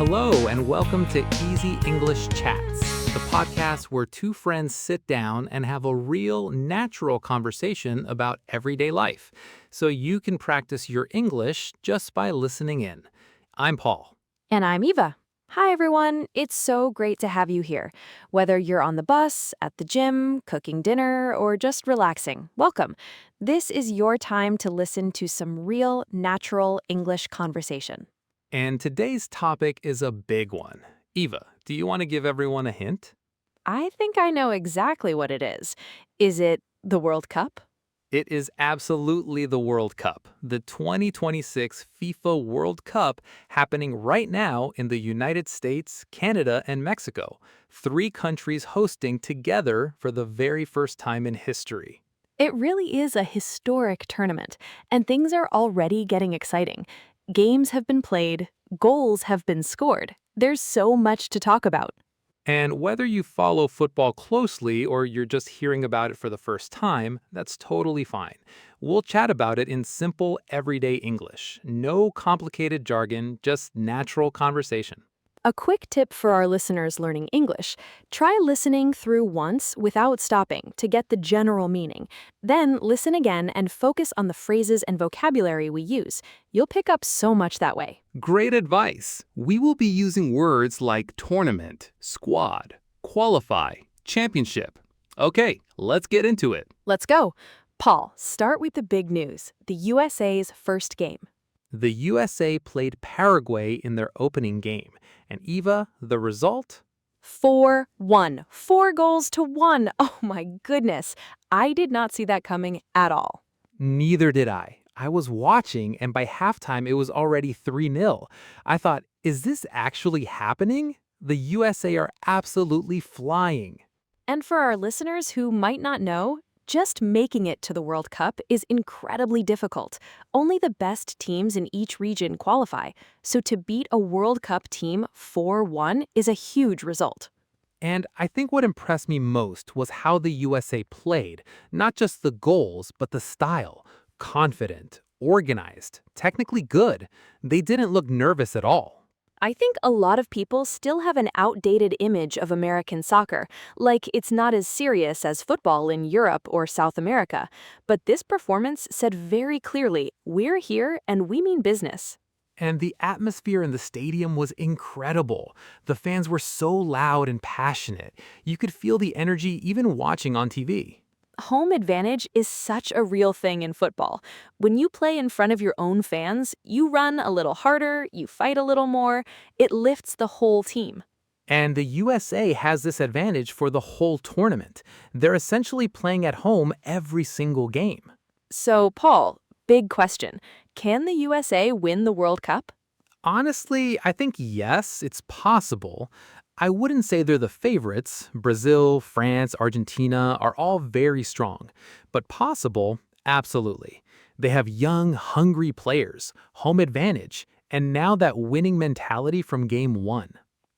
Hello, and welcome to Easy English Chats, the podcast where two friends sit down and have a real, natural conversation about everyday life, so you can practice your English just by listening in. I'm Paul. And I'm Eva. Hi, everyone. It's so great to have you here. Whether you're on the bus, at the gym, cooking dinner, or just relaxing, welcome. This is your time to listen to some real, natural English conversation. And today's topic is a big one. Eva, do you want to give everyone a hint? I think I know exactly what it is. Is it the World Cup? It is absolutely the World Cup, the 2026 FIFA World Cup happening right now in the United States, Canada, and Mexico, three countries hosting together for the very first time in history. It really is a historic tournament, and things are already getting exciting. Games have been played, goals have been scored. There's so much to talk about. And whether you follow football closely or you're just hearing about it for the first time, that's totally fine. We'll chat about it in simple, everyday English. No complicated jargon, just natural conversation. A quick tip for our listeners learning English: try listening through once without stopping to get the general meaning. Then listen again and focus on the phrases and vocabulary we use. You'll pick up so much that way. Great advice. We will be using words like tournament, squad, qualify, championship. Okay, let's get into it. Let's go. Paul, start with the big news, the USA's first game. The USA played Paraguay in their opening game. And Eva, the result? 4-1. 4-1. Oh my goodness. I did not see that coming at all. Neither did I. I was watching, and by halftime, it was already 3-0. I thought, is this actually happening? The USA are absolutely flying. And for our listeners who might not know, just making it to the World Cup is incredibly difficult. Only the best teams in each region qualify, so to beat a World Cup team 4-1 is a huge result. And I think what impressed me most was how the USA played, not just the goals, but the style. Confident, organized, technically good. They didn't look nervous at all. I think a lot of people still have an outdated image of American soccer, like it's not as serious as football in Europe or South America. But this performance said very clearly, we're here and we mean business. And the atmosphere in the stadium was incredible. The fans were so loud and passionate. You could feel the energy even watching on TV. Home advantage is such a real thing in football. When you play in front of your own fans, you run a little harder, you fight a little more. It lifts the whole team. And the USA has this advantage for the whole tournament. They're essentially playing at home every single game. So, Paul, big question. Can the USA win the World Cup? Honestly, I think yes, it's possible. I wouldn't say they're the favorites. Brazil, France, Argentina are all very strong. But possible, absolutely. They have young, hungry players, home advantage, and now that winning mentality from game one.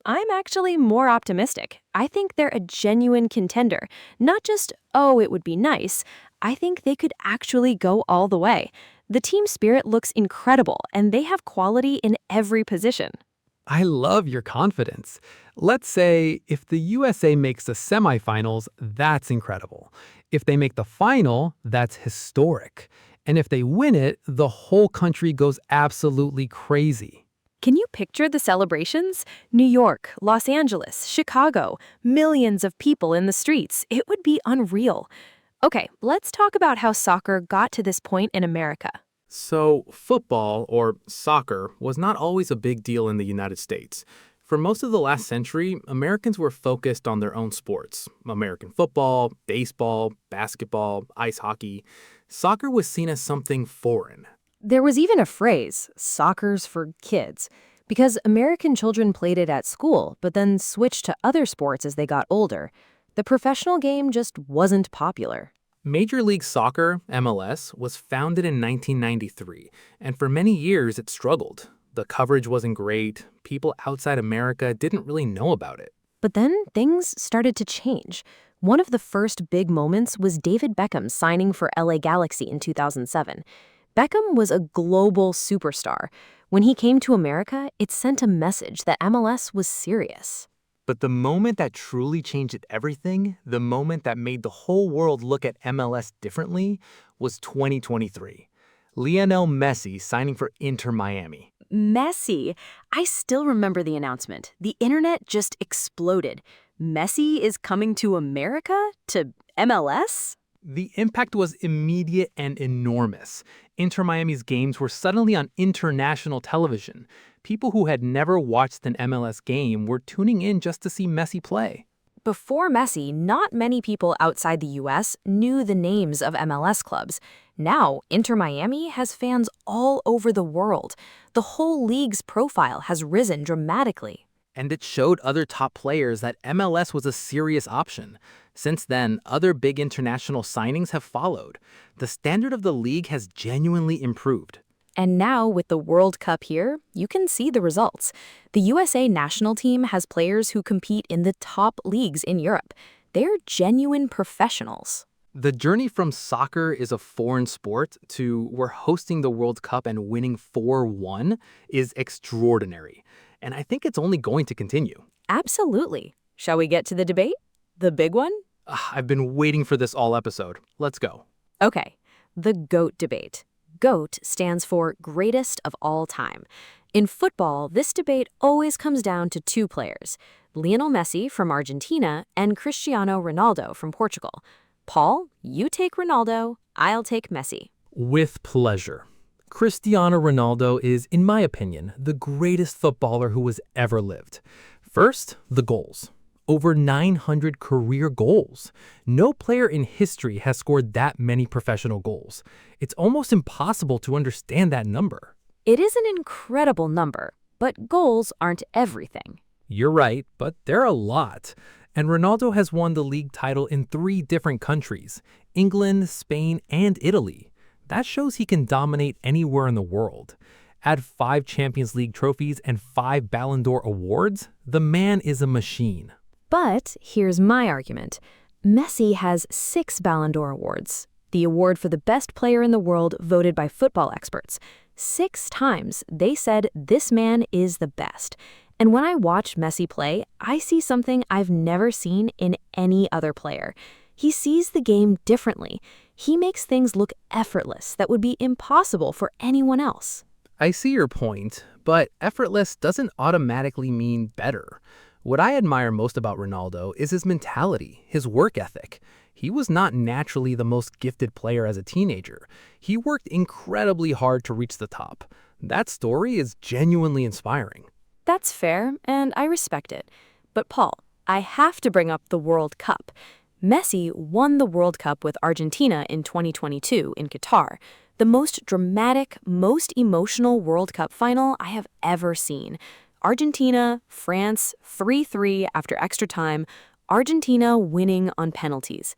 I'm actually more optimistic. I think they're a genuine contender. Not just, oh, it would be nice. I think they could actually go all the way. The team spirit looks incredible, and they have quality in every position. I love your confidence. Let's say if the USA makes the semifinals, that's incredible. If they make the final, that's historic. And if they win it, the whole country goes absolutely crazy. Can you picture the celebrations? New York, Los Angeles, Chicago, millions of people in the streets. It would be unreal. Okay, let's talk about how soccer got to this point in America. So, football, or soccer, was not always a big deal in the United States. For most of the last century, Americans were focused on their own sports. American football, baseball, basketball, ice hockey. Soccer was seen as something foreign. There was even a phrase, soccer's for kids, because American children played it at school, but then switched to other sports as they got older. The professional game just wasn't popular. Major League Soccer, MLS, was founded in 1993, and for many years it struggled. The coverage wasn't great. People outside America didn't really know about it. But then things started to change. One of the first big moments was David Beckham signing for LA Galaxy in 2007. Beckham was a global superstar. When he came to America, it sent a message that MLS was serious. But the moment that truly changed everything, the moment that made the whole world look at MLS differently, was 2023. Lionel Messi signing for Inter Miami. Messi. I still remember the announcement. The internet just exploded. Messi is coming to America? To MLS? The impact was immediate and enormous. Inter Miami's games were suddenly on international television. People who had never watched an MLS game were tuning in just to see Messi play. Before Messi, not many people outside the US knew the names of MLS clubs. Now, Inter Miami has fans all over the world. The whole league's profile has risen dramatically. And it showed other top players that MLS was a serious option. Since then, other big international signings have followed. The standard of the league has genuinely improved. And now, with the World Cup here, you can see the results. The USA national team has players who compete in the top leagues in Europe. They're genuine professionals. The journey from soccer is a foreign sport to we're hosting the World Cup and winning 4-1 is extraordinary. And I think it's only going to continue. Absolutely. Shall we get to the debate? The big one? I've been waiting for this all episode. Let's go. Okay, the GOAT debate. GOAT stands for greatest of all time. In football, this debate always comes down to two players, Lionel Messi from Argentina and Cristiano Ronaldo from Portugal. Paul, you take Ronaldo, I'll take Messi. With pleasure. Cristiano Ronaldo is, in my opinion, the greatest footballer who has ever lived. First, the goals. Over 900 career goals. No player in history has scored that many professional goals. It's almost impossible to understand that number. It is an incredible number, but goals aren't everything. You're right, but they're a lot. And Ronaldo has won the league title in 3 different countries, England, Spain, and Italy. That shows he can dominate anywhere in the world. Add 5 Champions League trophies and 5 Ballon d'Or awards, the man is a machine. But here's my argument. Messi has 6 Ballon d'Or awards, the award for the best player in the world voted by football experts. 6 times they said this man is the best. And when I watch Messi play, I see something I've never seen in any other player. He sees the game differently. He makes things look effortless that would be impossible for anyone else. I see your point, but effortless doesn't automatically mean better. What I admire most about Ronaldo is his mentality, his work ethic. He was not naturally the most gifted player as a teenager. He worked incredibly hard to reach the top. That story is genuinely inspiring. That's fair, and I respect it. But Paul, I have to bring up the World Cup. Messi won the World Cup with Argentina in 2022 in Qatar, the most dramatic, most emotional World Cup final I have ever seen. Argentina, France, 3-3 after extra time, Argentina winning on penalties.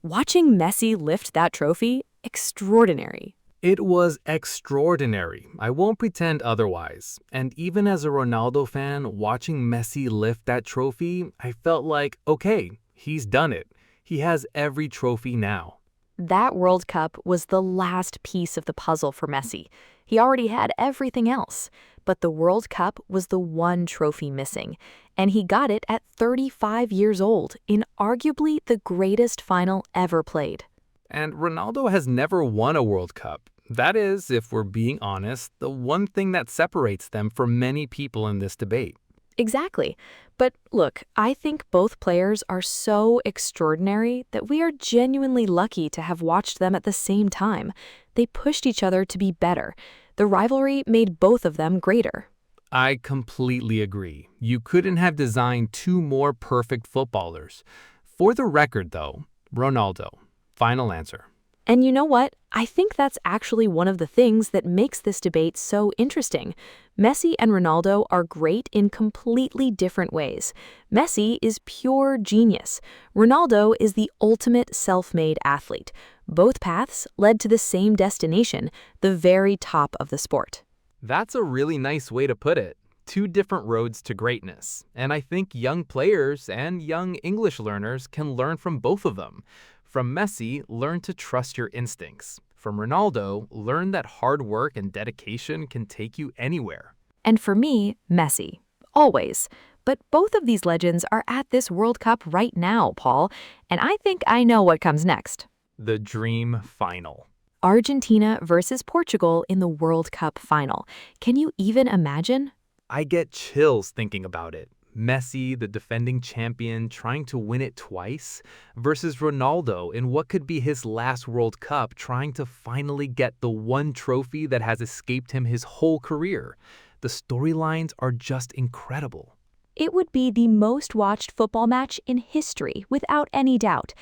Watching Messi lift that trophy, extraordinary. It was extraordinary. I won't pretend otherwise. And even as a Ronaldo fan, watching Messi lift that trophy, I felt like, okay, he's done it. He has every trophy now. That World Cup was the last piece of the puzzle for Messi. He already had everything else. But the World Cup was the one trophy missing. And he got it at 35 years old in arguably the greatest final ever played. And Ronaldo has never won a World Cup. That is, if we're being honest, the one thing that separates them from many people in this debate. Exactly. But look, I think both players are so extraordinary that we are genuinely lucky to have watched them at the same time. They pushed each other to be better. The rivalry made both of them greater. I completely agree. You couldn't have designed 2 more perfect footballers. For the record, though, Ronaldo. Final answer. And you know what? I think that's actually one of the things that makes this debate so interesting. Messi and Ronaldo are great in completely different ways. Messi is pure genius. Ronaldo is the ultimate self-made athlete. Both paths led to the same destination, the very top of the sport. That's a really nice way to put it. 2 different roads to greatness. And I think young players and young English learners can learn from both of them. From Messi, learn to trust your instincts. From Ronaldo, learn that hard work and dedication can take you anywhere. And for me, Messi. Always. But both of these legends are at this World Cup right now, Paul, and I think I know what comes next. The dream final. Argentina versus Portugal in the World Cup final. Can you even imagine? I get chills thinking about it. Messi, the defending champion, trying to win it twice, versus Ronaldo in what could be his last World Cup, trying to finally get the one trophy that has escaped him his whole career. The storylines are just incredible. It would be the most watched football match in history, without any doubt.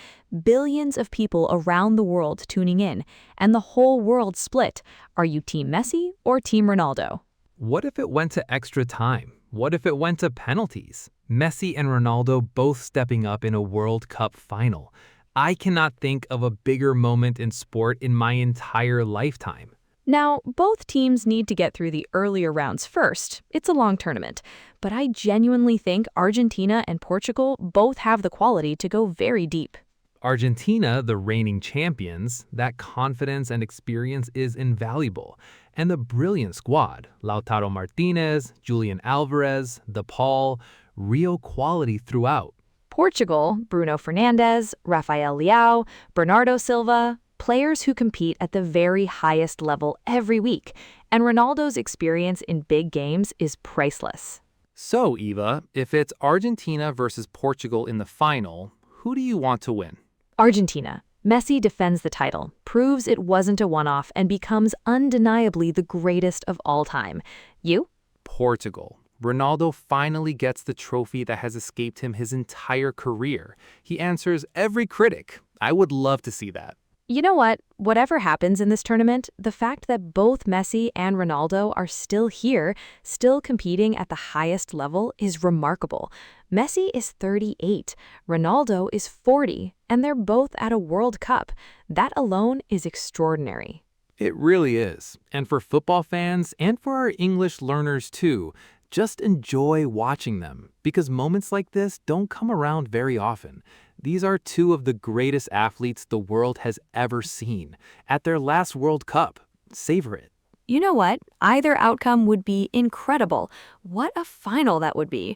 Billions of people around the world tuning in, and the whole world split. Are you Team Messi or Team Ronaldo? What if it went to extra time? What if it went to penalties? Messi and Ronaldo both stepping up in a World Cup final. I cannot think of a bigger moment in sport in my entire lifetime. Now, both teams need to get through the earlier rounds first. It's a long tournament. But I genuinely think Argentina and Portugal both have the quality to go very deep. Argentina, the reigning champions, that confidence and experience is invaluable. And the brilliant squad, Lautaro Martinez, Julian Alvarez, De Paul, real quality throughout. Portugal, Bruno Fernandes, Rafael Leao, Bernardo Silva, players who compete at the very highest level every week. And Ronaldo's experience in big games is priceless. So, Eva, if it's Argentina versus Portugal in the final, who do you want to win? Argentina. Messi defends the title, proves it wasn't a one-off, and becomes undeniably the greatest of all time. You? Portugal. Ronaldo finally gets the trophy that has escaped him his entire career. He answers every critic. I would love to see that. You know what? Whatever happens in this tournament, the fact that both Messi and Ronaldo are still here, still competing at the highest level, is remarkable. Messi is 38, Ronaldo is 40, and they're both at a World Cup. That alone is extraordinary. It really is. And for football fans and for our English learners too, just enjoy watching them because moments like this don't come around very often. These are two of the greatest athletes the world has ever seen at their last World Cup. Savor it. You know what? Either outcome would be incredible. What a final that would be.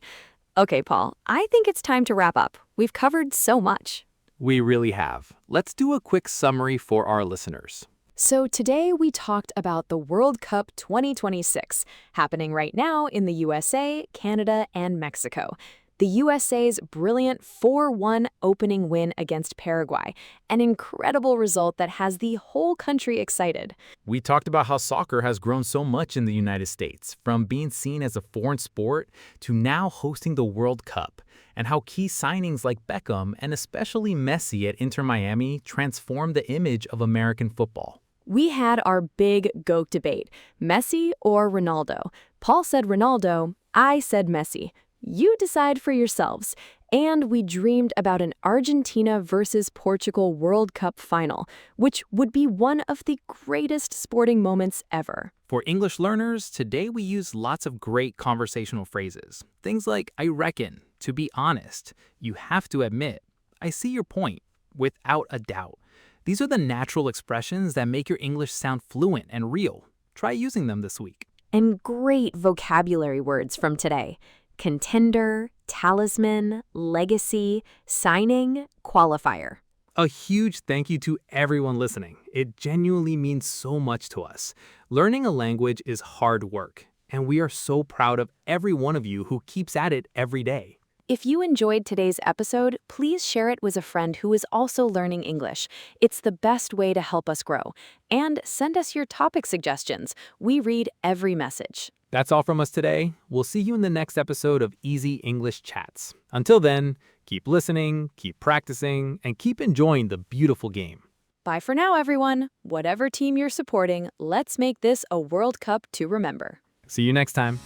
Okay, Paul, I think it's time to wrap up. We've covered so much. We really have. Let's do a quick summary for our listeners. So today we talked about the World Cup 2026, happening right now in the USA, Canada, and Mexico. The USA's brilliant 4-1 opening win against Paraguay, an incredible result that has the whole country excited. We talked about how soccer has grown so much in the United States, from being seen as a foreign sport to now hosting the World Cup, and how key signings like Beckham and especially Messi at Inter Miami transformed the image of American football. We had our big GOAT debate, Messi or Ronaldo. Paul said Ronaldo, I said Messi. You decide for yourselves. And we dreamed about an Argentina versus Portugal World Cup final, which would be one of the greatest sporting moments ever. For English learners, today we use lots of great conversational phrases. Things like, I reckon, to be honest, you have to admit, I see your point, without a doubt. These are the natural expressions that make your English sound fluent and real. Try using them this week. And great vocabulary words from today. Contender, talisman, legacy, signing, qualifier. A huge thank you to everyone listening. It genuinely means so much to us. Learning a language is hard work, and we are so proud of every one of you who keeps at it every day. If you enjoyed today's episode, please share it with a friend who is also learning English. It's the best way to help us grow. And send us your topic suggestions. We read every message. That's all from us today. We'll see you in the next episode of Easy English Chats. Until then, keep listening, keep practicing, and keep enjoying the beautiful game. Bye for now, everyone. Whatever team you're supporting, let's make this a World Cup to remember. See you next time.